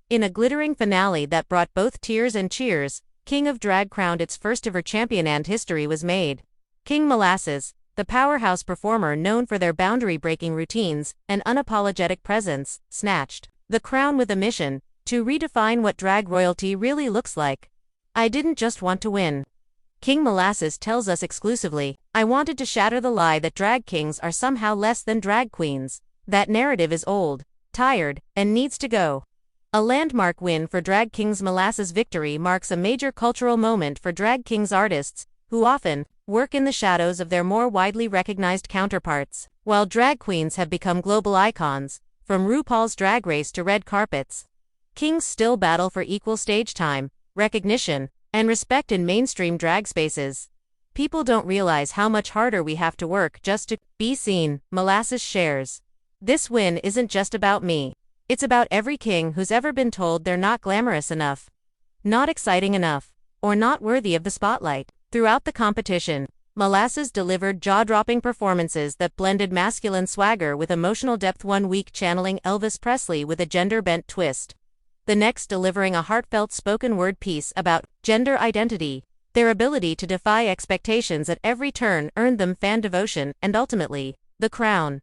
In a glittering finale that brought both tears and cheers, King of Drag crowned its first-ever champion and history was made. King Molasses, the powerhouse performer known for their boundary-breaking routines and unapologetic presence, snatched the crown with a mission to redefine what drag royalty really looks like. "I didn't just want to win," King Molasses tells us exclusively. "I wanted to shatter the lie that drag kings are somehow less than drag queens. That narrative is old, tired, and needs to go." A landmark win for Drag Kings. Molasses' victory marks a major cultural moment for Drag Kings artists, who often work in the shadows of their more widely recognized counterparts. While drag queens have become global icons, from RuPaul's Drag Race to red carpets, kings still battle for equal stage time, recognition, and respect in mainstream drag spaces. "People don't realize how much harder we have to work just to be seen," Molasses shares. "This win isn't just about me. It's about every king who's ever been told they're not glamorous enough, not exciting enough, or not worthy of the spotlight." Throughout the competition, Molasses delivered jaw-dropping performances that blended masculine swagger with emotional depth, one week channeling Elvis Presley with a gender-bent twist, the next delivering a heartfelt spoken-word piece about gender identity. Their ability to defy expectations at every turn earned them fan devotion and ultimately, the crown.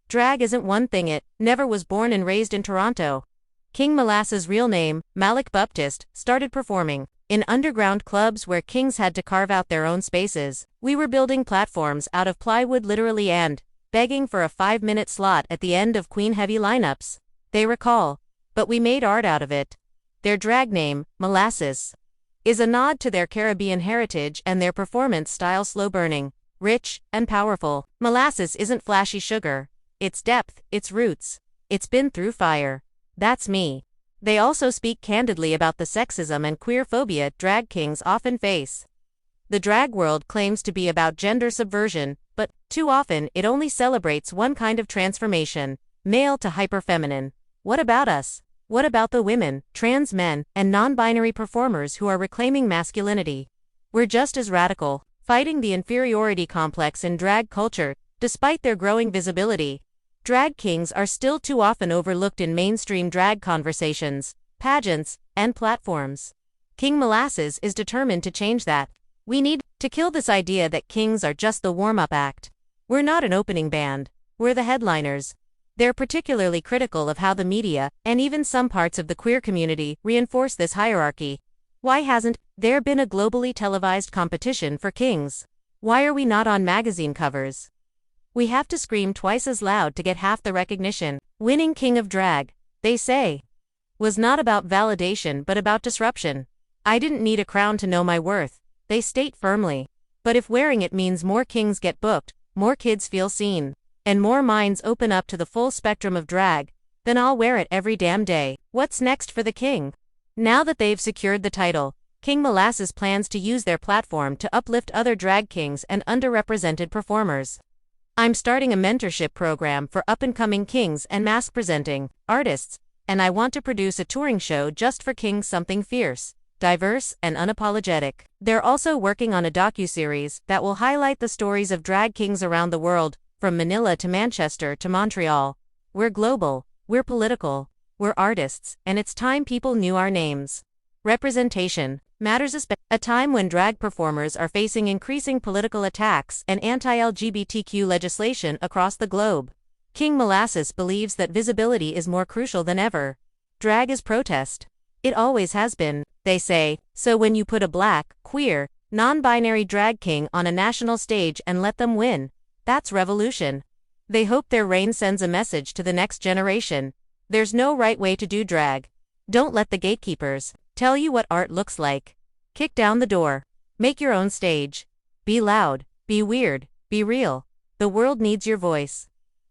Drag isn't one thing. It never was. Born and raised in Toronto, King Molasses' real name, Malik Baptiste, started performing in underground clubs where kings had to carve out their own spaces. "We were building platforms out of plywood literally and begging for a 5-minute slot at the end of Queen-heavy lineups," they recall. "But we made art out of it." Their drag name, Molasses, is a nod to their Caribbean heritage and their performance style: slow-burning, rich, and powerful. Molasses isn't flashy sugar. It's depth, it's roots. It's been through fire. "That's me." They also speak candidly about the sexism and queer phobia drag kings often face. The drag world claims to be about gender subversion, but too often it only celebrates one kind of transformation, male to hyper-feminine. What about us? What about the women, trans men, and non-binary performers who are reclaiming masculinity? We're just as radical, fighting the inferiority complex in drag culture. Despite their growing visibility, drag kings are still too often overlooked in mainstream drag conversations, pageants, and platforms. King Molasses is determined to change that. "We need to kill this idea that kings are just the warm-up act. We're not an opening band, we're the headliners." They're particularly critical of how the media, and even some parts of the queer community, reinforce this hierarchy. Why hasn't there been a globally televised competition for kings? Why are we not on magazine covers? We have to scream twice as loud to get half the recognition. Winning King of Drag, they say, was not about validation but about disruption. "I didn't need a crown to know my worth," they state firmly. "But if wearing it means more kings get booked, more kids feel seen, and more minds open up to the full spectrum of drag, then I'll wear it every damn day." What's next for the king? Now that they've secured the title, King Molasses plans to use their platform to uplift other drag kings and underrepresented performers. "I'm starting a mentorship program for up-and-coming kings and mask-presenting artists, and I want to produce a touring show just for kings, something fierce, diverse, and unapologetic." They're also working on a docuseries that will highlight the stories of drag kings around the world, from Manila to Manchester to Montreal. "We're global, we're political, we're artists, and it's time people knew our names." Representation matters, especially at a time when drag performers are facing increasing political attacks and anti-LGBTQ legislation across the globe. King Molasses believes that visibility is more crucial than ever. Drag is protest. It always has been, they say, so when you put a black, queer, non-binary drag king on a national stage and let them win, that's revolution. They hope their reign sends a message to the next generation. There's no right way to do drag. Don't let the gatekeepers tell you what art looks like. Kick down the door. Make your own stage. Be loud, be weird, be real. The world needs your voice.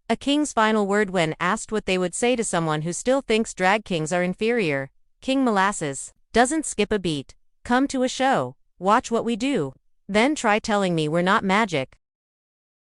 A king's final word when asked what they would say to someone who still thinks drag kings are inferior. King Molasses doesn't skip a beat. "Come to a show, watch what we do, then try telling me we're not magic."